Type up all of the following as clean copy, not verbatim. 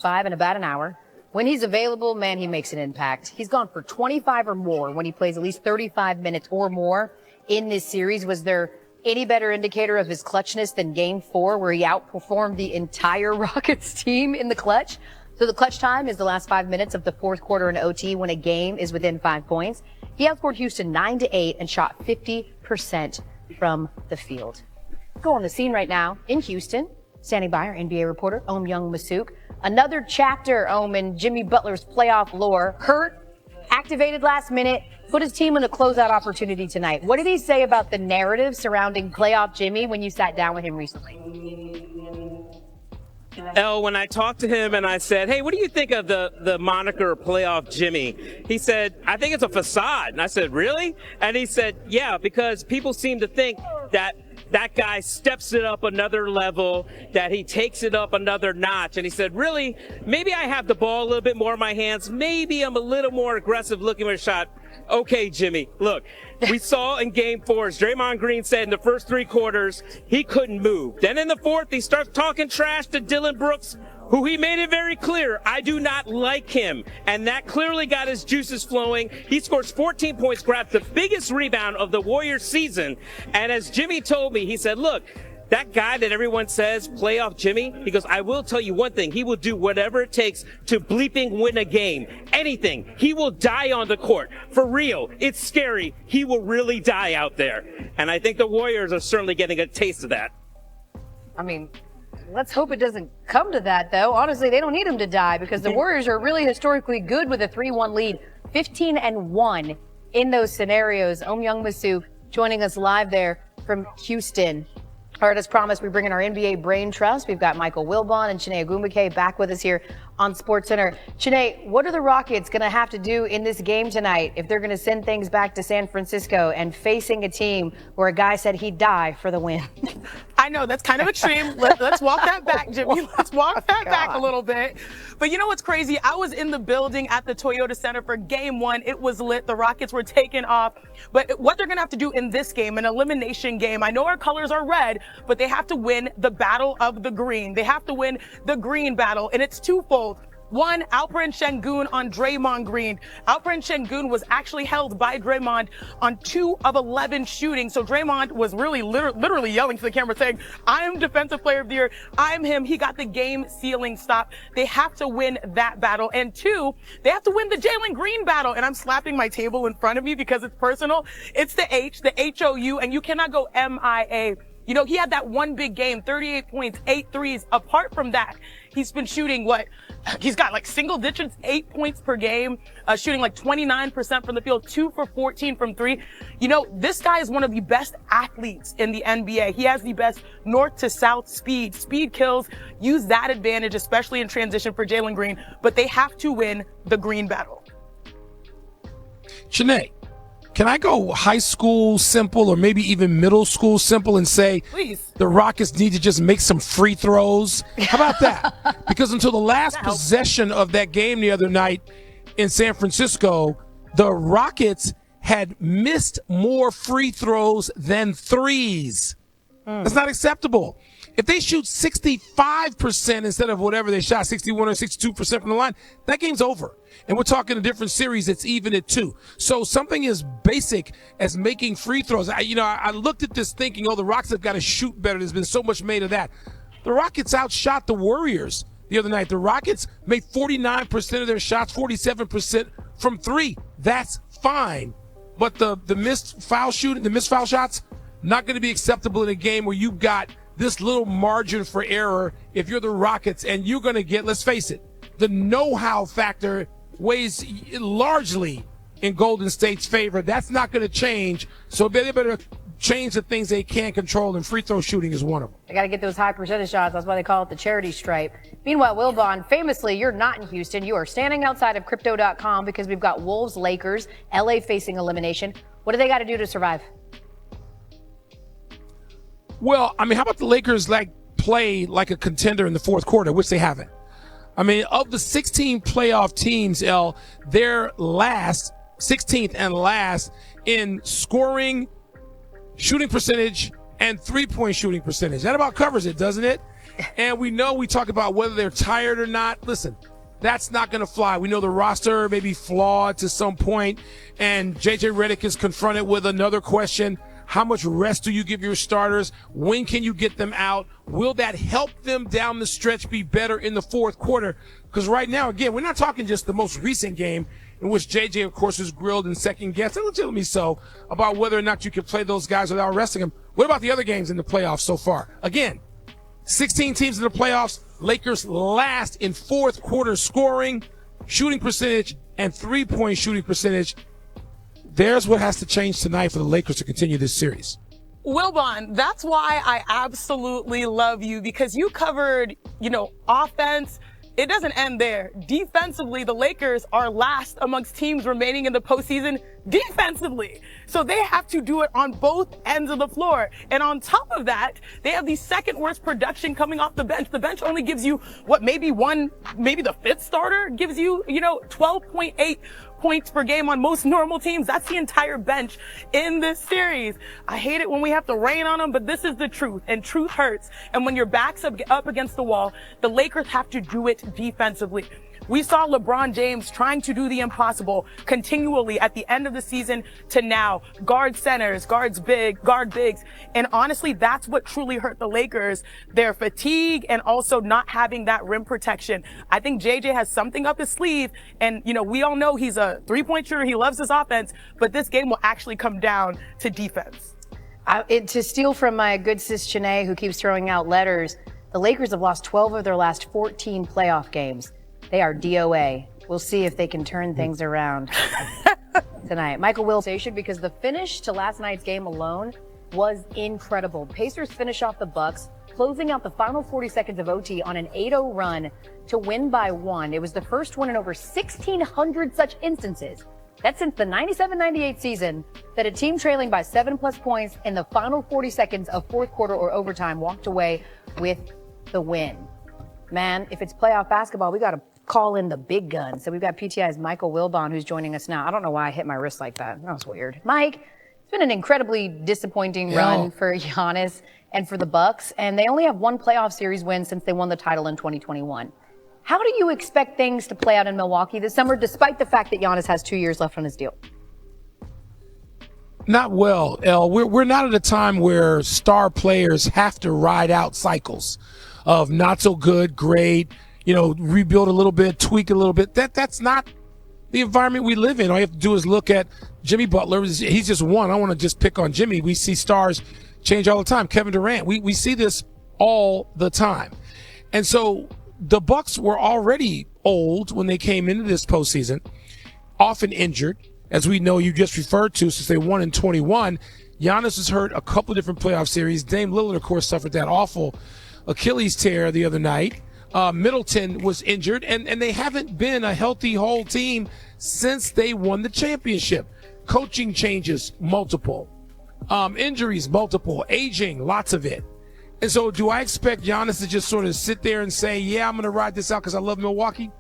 5 in about an hour. When he's available, man, he makes an impact. He's gone for 25 or more when he plays at least 35 minutes or more in this series. Was there any better indicator of his clutchness than Game 4, where he outperformed the entire Rockets team in the clutch? So the clutch time is the last 5 minutes of the fourth quarter in OT when a game is within 5 points. He outscored Houston 9-8 and shot 50% from the field. Go on the scene right now in Houston. Standing by our NBA reporter, Masuk. Another chapter, in Jimmy Butler's playoff lore. Hurt, activated last minute, put his team in a closeout opportunity tonight. What did he say about the narrative surrounding playoff Jimmy when you sat down with him recently? When I talked to him and I said, hey, what do you think of the moniker playoff Jimmy? He said, I think it's a facade. And I said, really? And he said, yeah, because people seem to think that guy steps it up another level, that he takes it up another notch. And he said, really, maybe I have the ball a little bit more in my hands. Maybe I'm a little more aggressive looking for a shot. Okay, Jimmy, look, we saw in Game 4, as Draymond Green said in the first 3 quarters, he couldn't move. Then in the fourth, he starts talking trash to Dylan Brooks, who he made it very clear, I do not like him. And that clearly got his juices flowing. He scores 14 points, grabbed the biggest rebound of the Warriors season. And as Jimmy told me, he said, look, that guy that everyone says, playoff Jimmy, he goes, I will tell you one thing. He will do whatever it takes to bleeping win a game. Anything. He will die on the court. For real. It's scary. He will really die out there. And I think the Warriors are certainly getting a taste of that. I mean, let's hope it doesn't come to that, though. Honestly, they don't need him to die because the Warriors are really historically good with a 3-1 lead. 15-1 in those scenarios. Masuk joining us live there from Houston. All right, as promised, we bring in our NBA Brain Trust. We've got Michael Wilbon and Chiney Ogwumike back with us here on SportsCenter. Chiney, what are the Rockets going to have to do in this game tonight if they're going to send things back to San Francisco and facing a team where a guy said he'd die for the win? I know, that's kind of extreme. Let's walk that back, Jimmy. Let's walk that back a little bit. But you know what's crazy? I was in the building at the Toyota Center for Game 1. It was lit. The Rockets were taking off. But what they're going to have to do in this game, an elimination game, I know our colors are red, but they have to win the battle of the green. They have to win the green battle, and it's twofold. One, Alperen Şengün on Draymond Green. Alperen Şengün was actually held by Draymond on 2 of 11 shooting. So Draymond was really literally yelling to the camera saying, I am Defensive Player of the Year. I'm him. He got the game sealing stop. They have to win that battle. And 2, they have to win the Jalen Green battle. And I'm slapping my table in front of me because it's personal. It's the H, the H-O-U, and you cannot go M-I-A. You know, he had that one big game, 38 points, 8 threes. Apart from that, he's been shooting he's got like single digits, 8 points per game, shooting like 29% from the field, 2 for 14 from 3. You know, this guy is one of the best athletes in the NBA. He has the best north to south speed. Speed kills. Use that advantage, especially in transition for Jalen Green. But they have to win the green battle. Chiney, can I go high school simple or maybe even middle school simple and say Please. The Rockets need to just make some free throws? How about that? Because until the last possession of that game the other night in San Francisco, the Rockets had missed more free throws than threes. That's not acceptable. If they shoot 65% instead of whatever they shot, 61 or 62% from the line, that game's over. And we're talking a different series that's even at 2. So something as basic as making free throws. I looked at this thinking, the Rockets have got to shoot better. There's been so much made of that. The Rockets outshot the Warriors the other night. The Rockets made 49% of their shots, 47% from 3. That's fine. But the missed foul shooting, the missed foul shots, not going to be acceptable in a game where you've got this little margin for error if you're the Rockets, and you're going to get, let's face it, the know-how factor weighs largely in Golden State's favor. That's not going to change, so they better change the things they can't control, and free throw shooting is one of them. They got to get those high percentage shots. That's why they call it the charity stripe. Meanwhile, Wilbon, famously, you're not in Houston. You are standing outside of Crypto.com because we've got Wolves, Lakers, LA facing elimination. What do they got to do to survive? Well, I mean, how about the Lakers play like a contender in the fourth quarter, which they haven't? I mean, of the 16 playoff teams, they're 16th and last in scoring, shooting percentage, and 3-point shooting percentage. That about covers it, doesn't it? And we know we talk about whether they're tired or not. Listen, that's not going to fly. We know the roster may be flawed to some point, and J.J. Redick is confronted with another question. How much rest do you give your starters? When can you get them out? Will that help them down the stretch be better in the fourth quarter? Because right now, again, we're not talking just the most recent game in which J.J., of course, was grilled and second-guessed, and legitimately so, about whether or not you can play those guys without resting them. What about the other games in the playoffs so far? Again, 16 teams in the playoffs. Lakers last in fourth quarter scoring, shooting percentage, and three-point shooting percentage. There's what has to change tonight for the Lakers to continue this series. Wilbon, that's why I absolutely love you, because you covered, offense. It doesn't end there. Defensively, the Lakers are last amongst teams remaining in the postseason defensively. So they have to do it on both ends of the floor. And on top of that, they have the second worst production coming off the bench. The bench only gives you maybe the fifth starter gives you, 12.8 points per game on most normal teams. That's the entire bench in this series. I hate it when we have to rain on them, but this is the truth, and truth hurts. And when your back's up against the wall, the Lakers have to do it defensively. We saw LeBron James trying to do the impossible continually at the end of the season to now. Guard centers, guard bigs. And honestly, that's what truly hurt the Lakers. Their fatigue and also not having that rim protection. I think JJ has something up his sleeve. And, we all know he's a three-point shooter. He loves his offense. But this game will actually come down to defense. To steal from my good sis Chanae, who keeps throwing out letters, the Lakers have lost 12 of their last 14 playoff games. They are DOA. We'll see if they can turn things around tonight. Michael will station because the finish to last night's game alone was incredible. Pacers finish off the Bucks, closing out the final 40 seconds of OT on an 8-0 run to win by 1. It was the first one in over 1,600 such instances. That's since the 97-98 season that a team trailing by 7+ points in the final 40 seconds of fourth quarter or overtime walked away with the win. Man, if it's playoff basketball, we got to call in the big guns. So we've got PTI's Michael Wilbon, who's joining us now. I don't know why I hit my wrist like that. That was weird. Mike, it's been an incredibly disappointing run for Giannis and for the Bucks, and they only have one playoff series win since they won the title in 2021. How do you expect things to play out in Milwaukee this summer, despite the fact that Giannis has 2 years left on his deal? Not well, Elle. We're not at a time where star players have to ride out cycles of not so good, great, rebuild a little bit, tweak a little bit. That's not the environment we live in. All you have to do is look at Jimmy Butler. He's just one. I want to just pick on Jimmy. We see stars change all the time. Kevin Durant. We see this all the time. And so the Bucks were already old when they came into this postseason, often injured, as we know you just referred to, since they won in 21. Giannis has hurt a couple of different playoff series. Dame Lillard, of course, suffered that awful Achilles tear the other night. Middleton was injured, and they haven't been a healthy whole team since they won the championship. Coaching changes, multiple. Injuries, multiple. Aging, lots of it. And so do I expect Giannis to just sort of sit there and say, yeah, I'm going to ride this out because I love Milwaukee?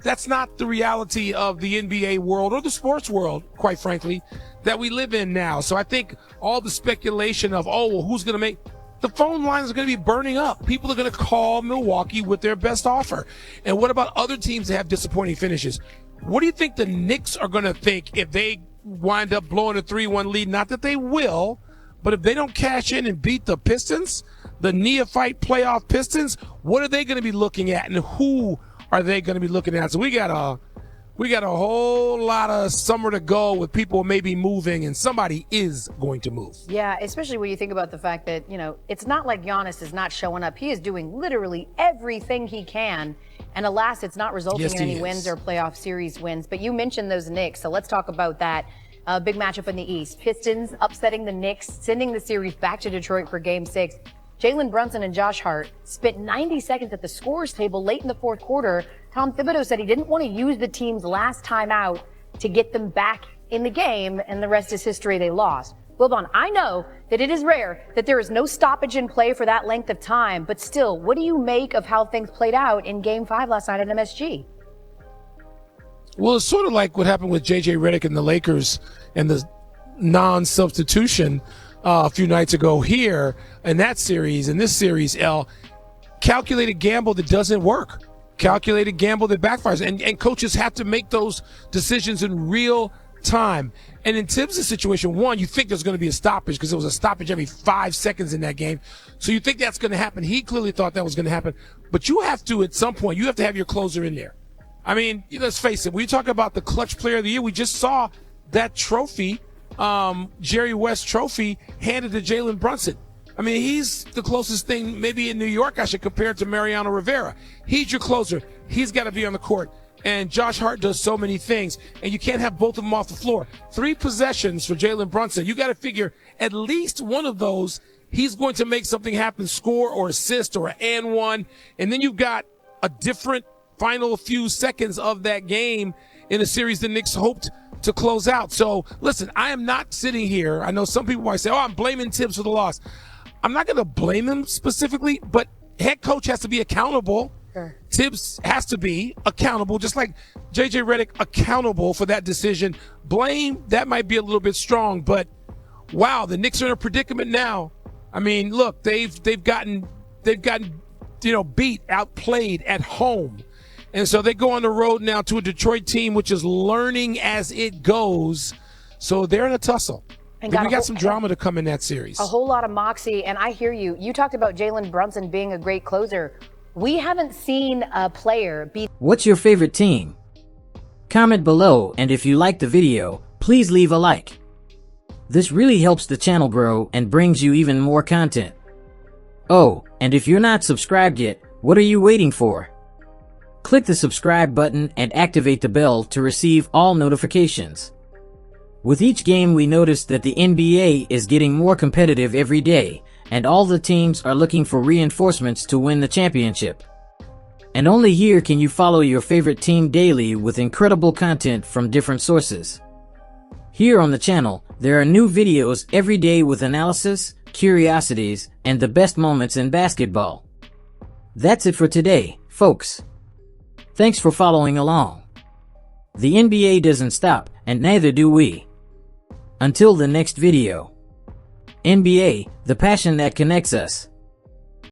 That's not the reality of the NBA world or the sports world, quite frankly, that we live in now. So I think all the speculation of, who's going to make – the phone lines are going to be burning up. People are going to call Milwaukee with their best offer. And what about other teams that have disappointing finishes? What do you think the Knicks are going to think if they wind up blowing a 3-1 lead? Not that they will, but if they don't cash in and beat the Pistons, the neophyte playoff Pistons, what are they going to be looking at, and who are they going to be looking at? So we got a whole lot of summer to go with people maybe moving, and somebody is going to move. Yeah, especially when you think about the fact that, it's not like Giannis is not showing up. He is doing literally everything he can. And alas, it's not resulting in any wins or playoff series wins. But you mentioned those Knicks, so let's talk about that. Big matchup in the East. Pistons upsetting the Knicks, sending the series back to Detroit for Game 6. Jalen Brunson and Josh Hart spent 90 seconds at the scorers table late in the fourth quarter. Tom Thibodeau said he didn't want to use the team's last time out to get them back in the game, and the rest is history. They lost. Wilbon, I know that it is rare that there is no stoppage in play for that length of time, but still, what do you make of how things played out in Game 5 last night at MSG? Well, it's sort of like what happened with J.J. Redick and the Lakers and the non-substitution a few nights ago here in that series. In this series, calculated gamble that doesn't work, calculated gamble that backfires. And coaches have to make those decisions in real time. And in Tibbs' situation, one, you think there's going to be a stoppage because there was a stoppage every 5 seconds in that game. So you think that's going to happen. He clearly thought that was going to happen. But you have to, at some point, you have to have your closer in there. I mean, let's face it. When you talk about the clutch player of the year, we just saw that trophy, Jerry West trophy, handed to Jalen Brunson. I mean, he's the closest thing maybe in New York I should compare it to Mariano Rivera. He's your closer. He's got to be on the court. And Josh Hart does so many things, and you can't have both of them off the floor. 3 possessions for Jalen Brunson. You got to figure at least one of those, he's going to make something happen, score or assist or an and one. And then you've got a different final few seconds of that game in a series the Knicks hoped to close out. So, listen, I am not sitting here. I know some people might say, I'm blaming Tibbs for the loss. I'm not going to blame him specifically, but head coach has to be accountable. Sure. Tibbs has to be accountable, just like J.J. Redick accountable for that decision. Blame, that might be a little bit strong, but wow, the Knicks are in a predicament now. I mean, look, they've gotten beat, outplayed at home. And so they go on the road now to a Detroit team which is learning as it goes. So they're in a tussle. And we got some drama to come in that series. A whole lot of moxie, and I hear you. You talked about Jalen Brunson being a great closer. We haven't seen a player be... What's your favorite team? Comment below, and if you liked the video, please leave a like. This really helps the channel grow and brings you even more content. Oh, and if you're not subscribed yet, what are you waiting for? Click the subscribe button and activate the bell to receive all notifications. With each game, we noticed that the NBA is getting more competitive every day, and all the teams are looking for reinforcements to win the championship. And only here can you follow your favorite team daily with incredible content from different sources. Here on the channel, there are new videos every day with analysis, curiosities, and the best moments in basketball. That's it for today, folks. Thanks for following along. The NBA doesn't stop, and neither do we. Until the next video. NBA, the passion that connects us.